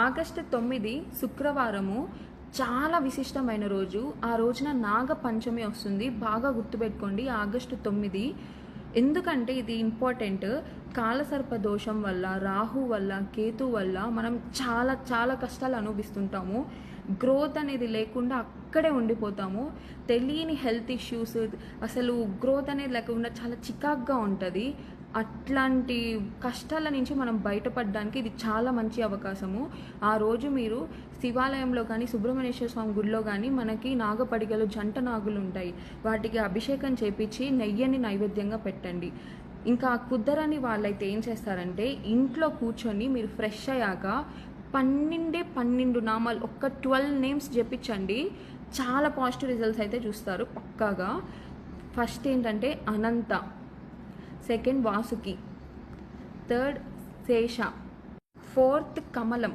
August 9 శుక్రవారము చాలా విశిష్టమైన రోజు. ఆ రోజున నాగ పంచమి వస్తుంది. బాగా గుర్తుపెట్టుకోండి, ఆగస్టు 9. ఎందుకంటే ఇది ఇంపార్టెంట్. కాలసర్ప దోషం వల్ల, రాహు వల్ల, కేతు వల్ల మనం చాలా చాలా కష్టాలు అనుభవిస్తుంటాము. గ్రోత్ అనేది లేకుండా అక్కడే ఉండిపోతాము. తెలియని హెల్త్ ఇష్యూస్, అసలు గ్రోత్ అనేది లేకుండా చాలా చికాక్గా ఉంటుంది. అట్లాంటి కష్టాల నుంచి మనం బయటపడడానికి ఇది చాలా మంచి అవకాశము. ఆ రోజు మీరు శివాలయంలో కానీ, సుబ్రహ్మణ్యేశ్వర స్వామి గుడిలో కానీ మనకి నాగపడిగలు, జంట నాగులు ఉంటాయి. వాటికి అభిషేకం చేపించి నెయ్యిని నైవేద్యంగా పెట్టండి. ఇంకా కుదరని వాళ్ళైతే ఏం చేస్తారంటే, ఇంట్లో కూర్చొని మీరు ఫ్రెష్ అయ్యాక 12 నామాలు, ఒక్క 12 నేమ్స్ జపించండి. చాలా పాజిటివ్ రిజల్ట్స్ అయితే చూస్తారు పక్కాగా. ఫస్ట్ ఏంటంటే అనంత, సెకండ్ వాసుకి, థర్డ్ శేష, ఫోర్త్ కమలం,